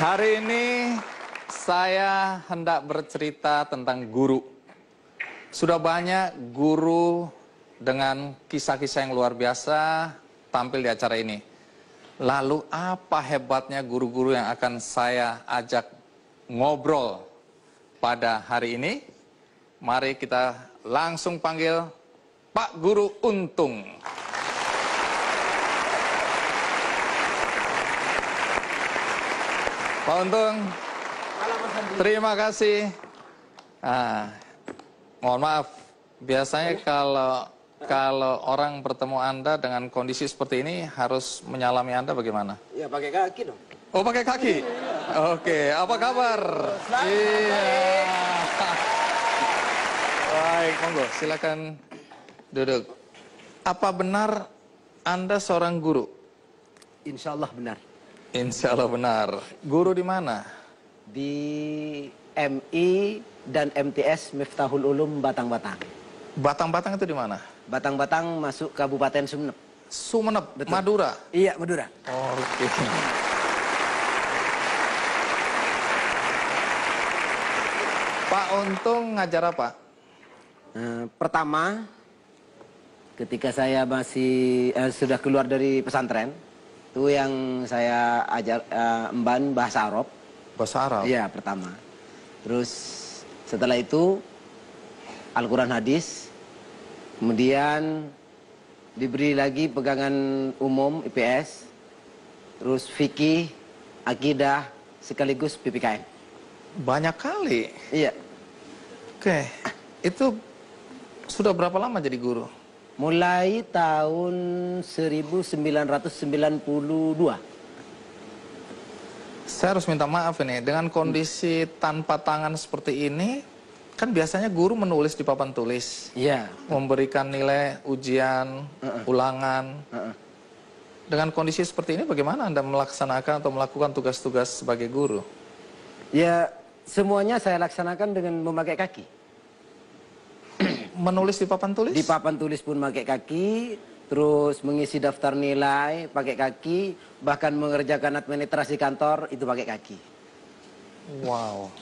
Hari ini saya hendak bercerita tentang guru. Sudah banyak guru dengan kisah-kisah yang luar biasa tampil di acara ini. Lalu apa hebatnya guru-guru yang akan saya ajak ngobrol pada hari ini? Mari kita langsung panggil Pak Guru Untung. Pak Untung, terima kasih. Mohon maaf, biasanya kalau orang bertemu Anda dengan kondisi seperti ini harus menyalami Anda bagaimana? Ya pakai kaki dong. Oh, pakai kaki? Oke, apa kabar? Iya. Baik, monggo, silakan duduk. Apa benar Anda seorang guru? Insya Allah benar. Insya Allah benar. Guru di mana? Di MI dan MTS Miftahul Ulum Batang-Batang. Batang-Batang itu di mana? Batang-Batang masuk Kabupaten Sumeneb. Sumeneb, Betul. Madura? Iya, Madura. Oke. Pak Untung ngajar apa? Pertama, ketika saya masih sudah keluar dari pesantren, itu yang saya ajar emban bahasa Arab. Bahasa Arab? Iya, pertama. Terus setelah itu Al-Quran hadis. Kemudian diberi lagi pegangan umum IPS. Terus fikih, akidah, sekaligus PPKN. Banyak kali. Iya. Oke. Itu sudah berapa lama jadi guru? Mulai tahun 1992. Saya harus minta maaf ini, dengan kondisi tanpa tangan seperti ini, kan biasanya guru menulis di papan tulis. Iya. Memberikan nilai ujian, ulangan. Dengan kondisi seperti ini bagaimana Anda melaksanakan atau melakukan tugas-tugas sebagai guru? Ya, semuanya saya laksanakan dengan memakai kaki. Menulis di papan tulis? Di papan tulis pun pakai kaki, terus mengisi daftar nilai pakai kaki, bahkan mengerjakan administrasi kantor itu pakai kaki. Wow.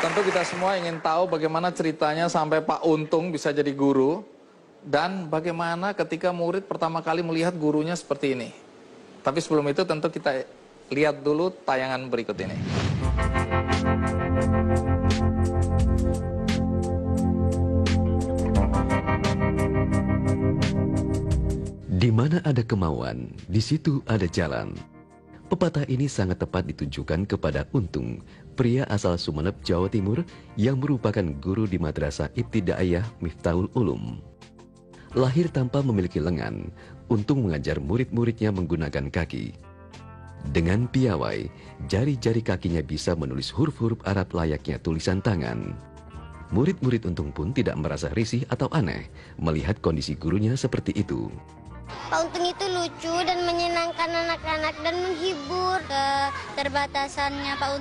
Tentu kita semua ingin tahu bagaimana ceritanya sampai Pak Untung bisa jadi guru, dan bagaimana ketika murid pertama kali melihat gurunya seperti ini. Tapi sebelum itu tentu kita lihat dulu tayangan berikut ini. Di mana ada kemauan, di situ ada jalan. Pepatah ini sangat tepat ditujukan kepada Untung, pria asal Sumeneb, Jawa Timur, yang merupakan guru di Madrasah Ibtidaiyah Miftahul Ulum. Lahir tanpa memiliki lengan, Untung mengajar murid-muridnya menggunakan kaki. Dengan piawai, jari-jari kakinya bisa menulis huruf-huruf Arab layaknya tulisan tangan. Murid-murid Untung pun tidak merasa risih atau aneh melihat kondisi gurunya seperti itu. Pak Untung itu lucu dan menyenangkan anak-anak dan menghibur. Keterbatasannya Pak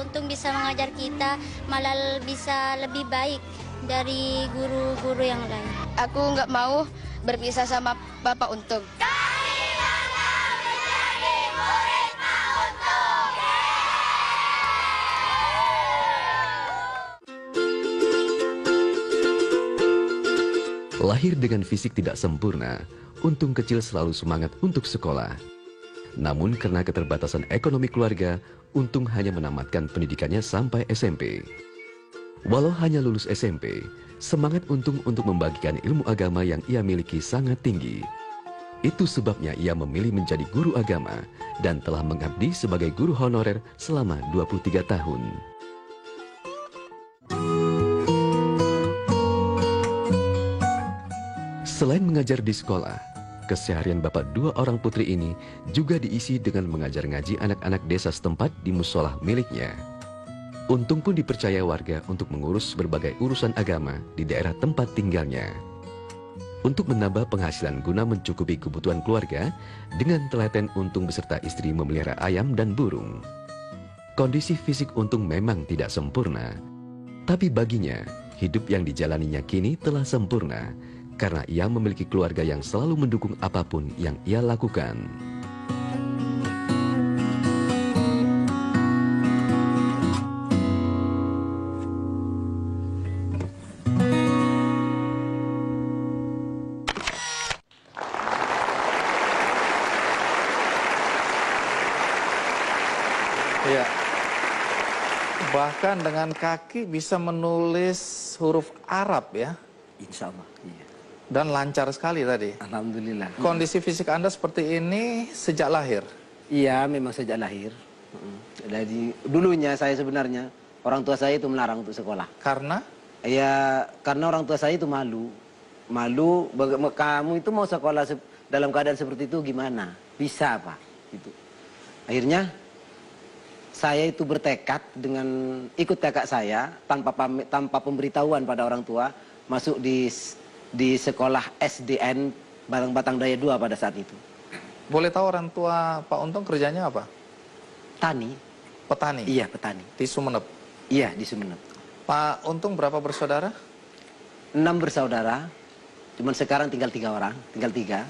Untung bisa mengajar kita malah bisa lebih baik dari guru-guru yang lain. Aku nggak mau berpisah sama Bapak Untung. Lahir dengan fisik tidak sempurna, Untung kecil selalu semangat untuk sekolah. Namun karena keterbatasan ekonomi keluarga, Untung hanya menamatkan pendidikannya sampai SMP. Walau hanya lulus SMP, semangat Untung untuk membagikan ilmu agama yang ia miliki sangat tinggi. Itu sebabnya ia memilih menjadi guru agama dan telah mengabdi sebagai guru honorer selama 23 tahun. Selain mengajar di sekolah, keseharian bapak dua orang putri ini juga diisi dengan mengajar ngaji anak-anak desa setempat di musola miliknya. Untung pun dipercaya warga untuk mengurus berbagai urusan agama di daerah tempat tinggalnya. Untuk menambah penghasilan guna mencukupi kebutuhan keluarga, dengan telaten Untung beserta istri memelihara ayam dan burung. Kondisi fisik Untung memang tidak sempurna, tapi baginya hidup yang dijalaninya kini telah sempurna karena ia memiliki keluarga yang selalu mendukung apapun yang ia lakukan. Iya. Bahkan dengan kaki bisa menulis huruf Arab ya. Insya Allah. Iya. Dan lancar sekali tadi. Alhamdulillah. Kondisi fisik Anda seperti ini sejak lahir? Iya, memang sejak lahir. Dari dulunya saya sebenarnya, orang tua saya itu melarang untuk sekolah. Karena? Ya, karena orang tua saya itu malu. Malu, kamu itu mau sekolah dalam keadaan seperti itu gimana? Bisa Pak. Gitu. Akhirnya, saya itu bertekad dengan ikut kakak saya tanpa pemberitahuan pada orang tua masuk di sekolah SDN Batang Daya 2 pada saat itu. Boleh tahu orang tua Pak Untung kerjanya apa? Tani. Petani? Iya, petani. Di Sumeneb? Iya, di Sumeneb. Pak Untung berapa bersaudara? 6 bersaudara, cuman sekarang tinggal 3 orang, tinggal 3.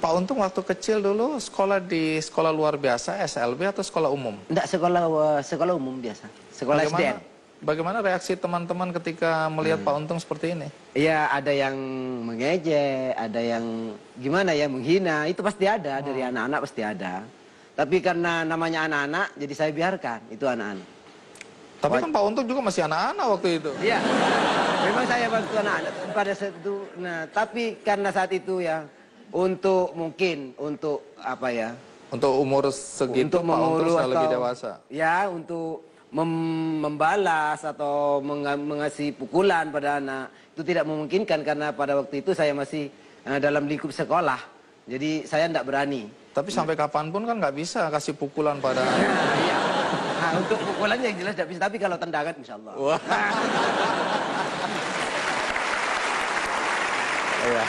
Pak Untung waktu kecil dulu sekolah di sekolah luar biasa, SLB atau sekolah umum? Enggak, sekolah umum biasa, sekolah SDN. Bagaimana reaksi teman-teman ketika melihat Pak Untung seperti ini? Iya, ada yang mengejek, ada yang gimana ya, menghina, itu pasti ada, dari anak-anak pasti ada. Tapi karena namanya anak-anak, jadi saya biarkan, itu anak-anak. Tapi kan Pak Untung juga masih anak-anak waktu itu. Iya, memang saya bantu anak-anak pada saat itu. Nah, tapi karena saat itu ya, untuk apa ya? Untuk umur segitu untuk Pak Untung sudah lebih atau- dewasa. Ya, untuk membalas atau mengasih pukulan pada anak itu tidak memungkinkan karena pada waktu itu saya masih dalam lingkup sekolah. Jadi saya tidak berani. Tapi sampai kapanpun kan nggak bisa kasih pukulan pada... Iya. Nah, untuk pukulan yang jelas tidak bisa. Tapi kalau tendangan insya Allah. Wah. Iya.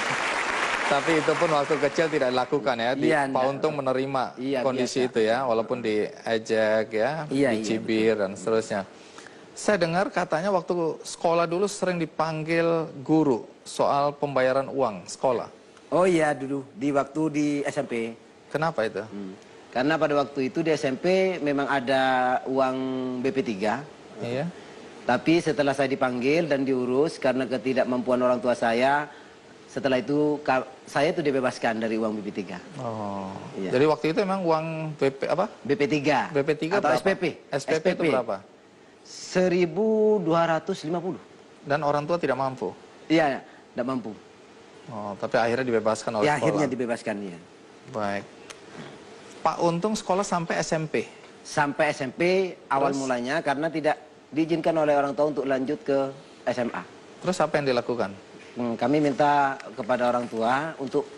Tapi itu pun waktu kecil tidak dilakukan ya. Iya, Pak enggak. Untung menerima Iya, kondisi biasa. itu ya. Walaupun diejek ya, Iya, dicibir dan seterusnya. Saya dengar katanya waktu sekolah dulu sering dipanggil guru soal pembayaran uang sekolah. Oh iya, dulu di waktu di SMP. Kenapa itu? Karena pada waktu itu di SMP memang ada uang BP3. Iya. Tapi setelah saya dipanggil dan diurus karena ketidakmampuan orang tua saya, setelah itu saya itu dibebaskan dari uang BP3. Oh. Iya. Jadi waktu itu memang uang BP apa? BP3. BP3 atau berapa? SPP. SPP itu berapa? 1.250. Dan orang tua tidak mampu. Iya, tidak mampu. Oh, tapi akhirnya dibebaskan oleh Ya, sekolah. akhirnya dibebaskan ya. Baik. Pak Untung sekolah sampai SMP. Sampai SMP awal Terus? mulanya karena tidak diizinkan oleh orang tua untuk lanjut ke SMA. Terus apa yang dilakukan? Kami minta kepada orang tua untuk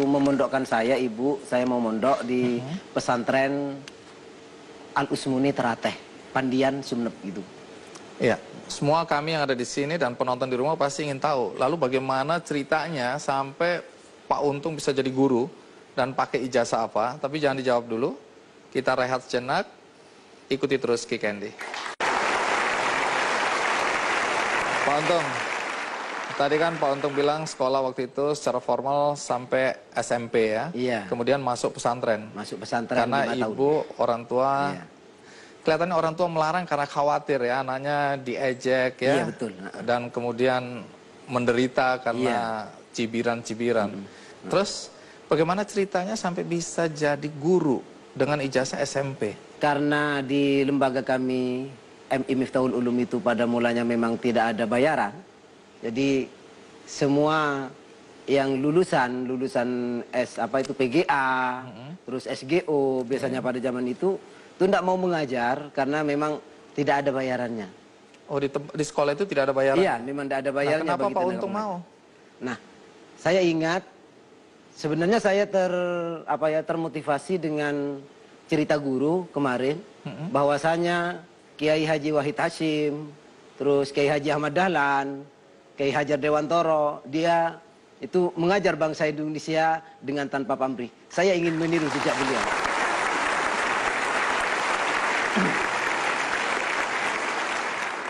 memondokkan saya, ibu, saya mau mondok di pesantren Al Usmuni Terateh, Pandian, Sumeneb gitu. Iya, semua kami yang ada di sini dan penonton di rumah pasti ingin tahu. Lalu bagaimana ceritanya sampai Pak Untung bisa jadi guru dan pakai ijazah apa? Tapi jangan dijawab dulu. Kita rehat sejenak. Ikuti terus Ki Candy. Pak Untung, tadi kan Pak Untung bilang sekolah waktu itu secara formal sampai SMP ya. Iya. Kemudian masuk pesantren. Masuk pesantren Karena 5 tahun. ibu, orang tua, Iya. kelihatannya orang tua melarang karena khawatir ya anaknya diejek ya. Iya, betul. Dan kemudian menderita karena cibiran-cibiran. Terus bagaimana ceritanya sampai bisa jadi guru dengan ijazah SMP? Karena di lembaga kami MI Miftahul Ulum itu pada mulanya memang tidak ada bayaran. Jadi semua yang lulusan PGA, terus SGO biasanya pada zaman itu tidak mau mengajar karena memang tidak ada bayarannya. Oh, di sekolah itu tidak ada bayaran? Iya, memang tidak ada Nah, bayarannya. kenapa bagi Pak tenaga Untung pengajar. mau? Nah, saya ingat sebenarnya saya termotivasi dengan cerita guru kemarin bahwasanya Kiai Haji Wahid Hashim, terus Kiai Haji Ahmad Dahlan, Kiai Hajar Dewantoro, dia itu mengajar bangsa Indonesia dengan tanpa pamrih. Saya ingin meniru jejak beliau.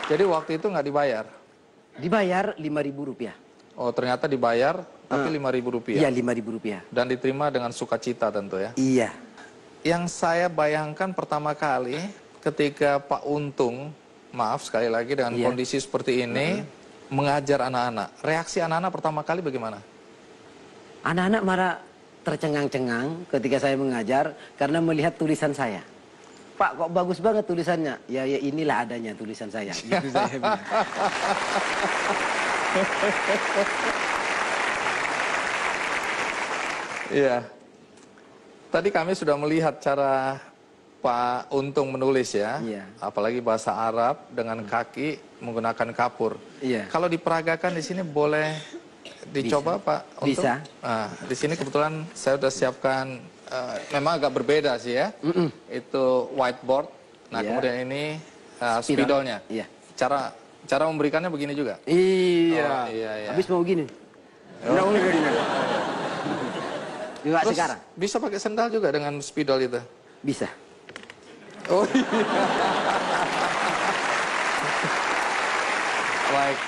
Jadi waktu itu nggak dibayar? Dibayar Rp5.000. Oh, ternyata dibayar tapi Rp5.000. Iya, Rp5.000. Dan diterima dengan sukacita tentu ya. Iya. Yang saya bayangkan pertama kali ketika Pak Untung, maaf sekali lagi dengan kondisi seperti ini, mengajar anak-anak. Reaksi anak-anak pertama kali bagaimana? Anak-anak marah tercengang-cengang ketika saya mengajar karena melihat tulisan saya. Pak, kok bagus banget tulisannya? Ya, ya inilah adanya tulisan saya. Gitu saya bilang. Iya. Tadi kami sudah melihat cara Pak Untung menulis ya. Iya. Apalagi bahasa Arab dengan kaki menggunakan kapur. Iya. Kalau diperagakan di sini boleh dicoba Pak Untung? Bisa. Nah, di sini kebetulan saya sudah siapkan, memang agak berbeda sih ya. Itu whiteboard. Nah, kemudian ini spidolnya. Iya. Cara memberikannya begini juga. Iya. Oh, iya. Habis mau gini. Udah mau gini. Juga Terus sekarang. bisa pakai sendal juga dengan spidol itu? Bisa. Oh iya. Baik,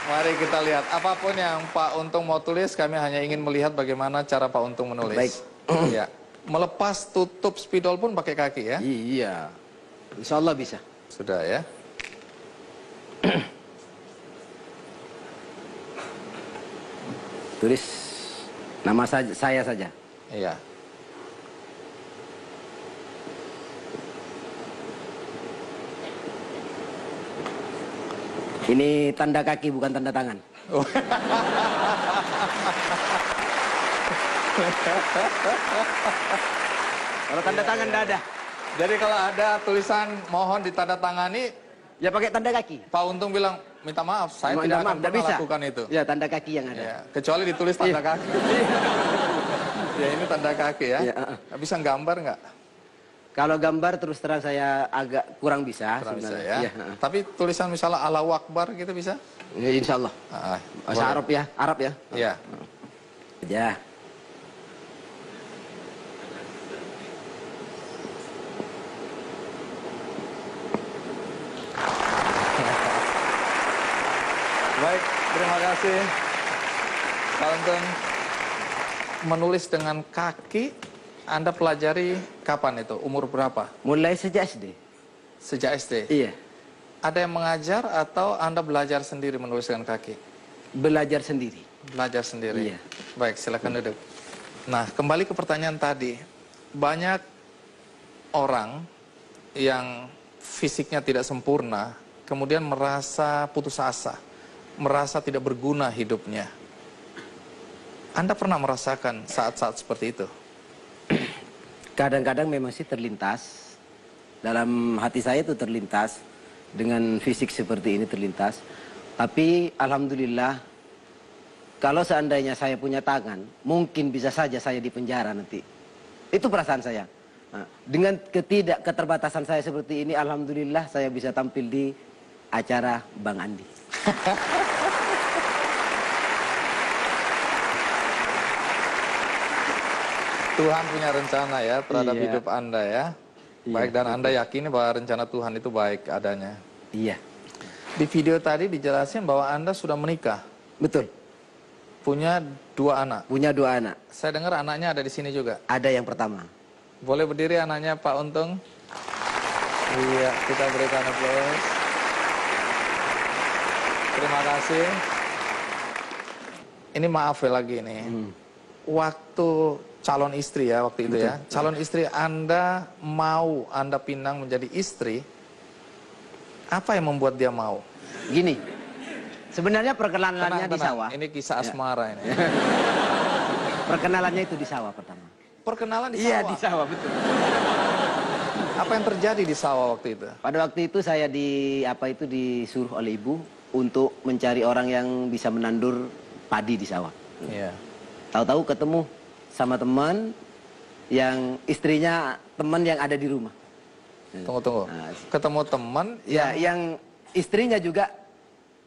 mari kita lihat. Apapun yang Pak Untung mau tulis, kami hanya ingin melihat bagaimana cara Pak Untung menulis. Baik. Ya. Melepas tutup spidol pun pakai kaki ya? Iya. Insya Allah bisa. Sudah ya. Tulis nama saya saja. Iya. Ini tanda kaki bukan tanda tangan. Kalau tanda tangan tidak ada. Jadi kalau ada tulisan mohon ditandatangani, Ya pakai tanda kaki. Pak Untung bilang, minta maaf, saya Minta tidak maaf, akan tidak pernah bisa. lakukan itu. Ya tanda kaki yang ada. Ya, kecuali ditulis tanda kaki. Ya ini tanda kaki ya. Ya, Bisa gambar nggak? Kalau gambar terus terang saya agak kurang bisa. Kurang bisa sebenarnya. ya. Tapi tulisan misalnya Allahu Akbar gitu bisa? Ya, insya Allah. Bahasa boleh. Arab ya, Arab ya. Iya. Ya. Baik, terima kasih. Pak Untung, menulis dengan kaki, Anda pelajari kapan itu? Umur berapa? Mulai sejak SD. Sejak SD? Iya. Ada yang mengajar atau Anda belajar sendiri menulis dengan kaki? Belajar sendiri. Belajar sendiri? Iya. Baik, silakan duduk. Nah, kembali ke pertanyaan tadi. Banyak orang yang fisiknya tidak sempurna, kemudian merasa putus asa, merasa tidak berguna hidupnya. Anda pernah merasakan saat-saat seperti itu? Kadang-kadang memang sih terlintas. Dalam hati saya itu terlintas. Dengan fisik seperti ini terlintas. Tapi Alhamdulillah, kalau seandainya saya punya tangan, mungkin bisa saja saya di penjara nanti. Itu perasaan saya. Nah, dengan keterbatasan saya seperti ini, Alhamdulillah saya bisa tampil di acara Bang Andi. Tuhan punya rencana ya terhadap Iya. hidup Anda ya. Baik, dan Anda yakini bahwa rencana Tuhan itu baik adanya. Iya, Di video tadi dijelasin bahwa Anda sudah menikah, betul. punya 2 anak. Punya 2 anak. Saya dengar anaknya ada di sini juga. Ada yang pertama. Boleh berdiri anaknya Pak Untung? Iya, kita berikan aplaus. Terima kasih. Ini maaf ya lagi nih. Waktu calon istri ya waktu itu ya. Calon istri Anda mau Anda pinang menjadi istri. Apa yang membuat dia mau? Gini, sebenarnya perkenalannya di Tenang, sawah. ini kisah asmara ini. Perkenalannya itu di sawah pertama. Perkenalan di Iya, sawah. di sawah, betul. Apa yang terjadi di sawah waktu itu? Pada waktu itu saya disuruh oleh ibu untuk mencari orang yang bisa menandur padi di sawah. Iya. Tahu-tahu ketemu sama teman yang istrinya teman yang ada di rumah. Tunggu. Nah, Ketemu teman Ya, yang istrinya juga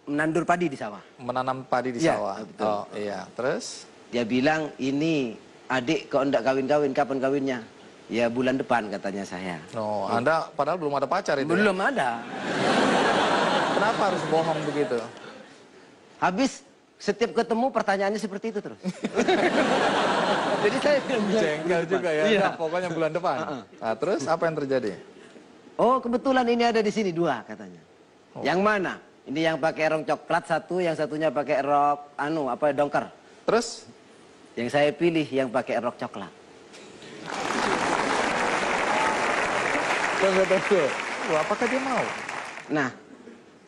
menandur padi di sawah. menanam padi di Iya, sawah. betul. Oh iya, terus? Dia bilang, ini adik kok enggak kawin-kawin, kapan kawinnya? Ya bulan depan katanya saya. No, Anda padahal belum ada pacar itu. Belum Ya? ada. Kenapa harus bohong begitu? Habis setiap ketemu pertanyaannya seperti itu terus. Jadi saya Jengkel juga ya. Iya. Nah, pokoknya bulan depan. Nah, terus apa yang terjadi? Oh kebetulan ini ada di sini 2 katanya. Yang mana? Ini yang pakai rok coklat satu, yang satunya pakai rok dongker. Terus? Yang saya pilih yang pakai rok coklat. Tunggu. Wah, apakah dia mau? Nah,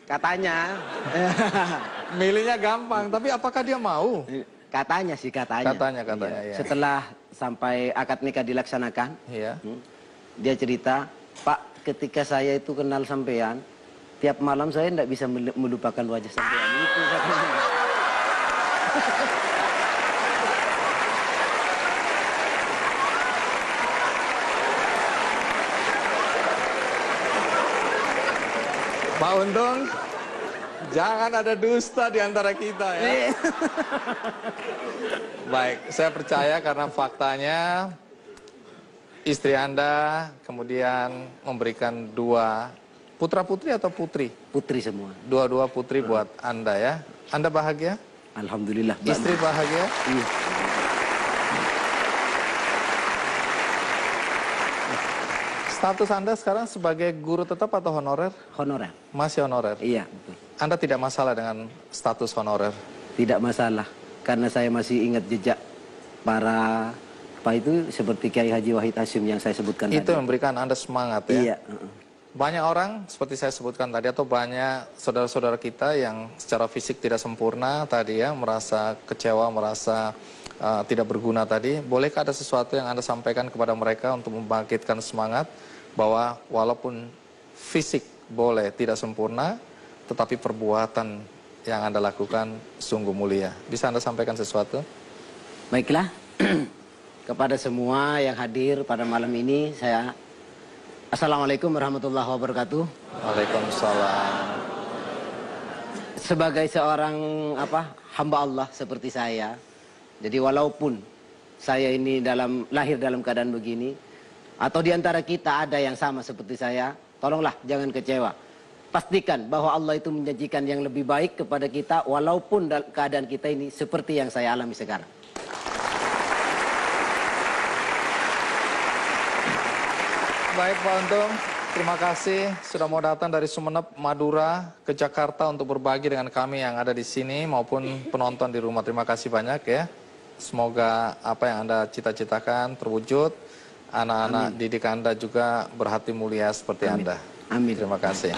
katanya. Milihnya gampang, tapi apakah dia mau? Katanya sih, katanya. Katanya, Iya. iya. Setelah sampai akad nikah dilaksanakan, Iya. dia cerita, Pak, ketika saya itu kenal sampean, tiap malam saya tidak bisa melupakan wajah sampean. Itu katanya. Pak Untung, jangan ada dusta di antara kita ya. Baik, saya percaya karena faktanya istri Anda kemudian memberikan 2 putra-putri atau putri? Putri semua. 2 putri buat Anda ya. Anda bahagia? Alhamdulillah. Istri bahagia? Iya. Status Anda sekarang sebagai guru tetap atau honorer? Honorer. Masih honorer? Iya, betul. Anda tidak masalah dengan status honorer? Tidak masalah. Karena saya masih ingat jejak para itu seperti Kiai Haji Wahid Hasyim yang saya sebutkan Itu tadi. memberikan Anda semangat ya? Iya. Banyak orang seperti saya sebutkan tadi atau banyak saudara-saudara kita yang secara fisik tidak sempurna tadi ya, merasa kecewa, merasa tidak berguna tadi. Bolehkah ada sesuatu yang Anda sampaikan kepada mereka untuk membangkitkan semangat bahwa walaupun fisik boleh tidak sempurna, tetapi perbuatan yang Anda lakukan sungguh mulia. Bisa Anda sampaikan sesuatu? Baiklah. Kepada semua yang hadir pada malam ini, saya Assalamualaikum warahmatullahi wabarakatuh. Waalaikumsalam. Sebagai seorang hamba Allah seperti saya, jadi walaupun saya ini lahir dalam keadaan begini, atau di antara kita ada yang sama seperti saya, tolonglah jangan kecewa. Pastikan bahwa Allah itu menjanjikan yang lebih baik kepada kita, walaupun keadaan kita ini seperti yang saya alami sekarang. Baik Pak Untung, terima kasih sudah mau datang dari Sumeneb, Madura ke Jakarta untuk berbagi dengan kami yang ada di sini maupun penonton di rumah. Terima kasih banyak ya. Semoga apa yang Anda cita-citakan terwujud. Anak-anak didik Anda juga berhati mulia seperti Anda. Amin. Terima kasih.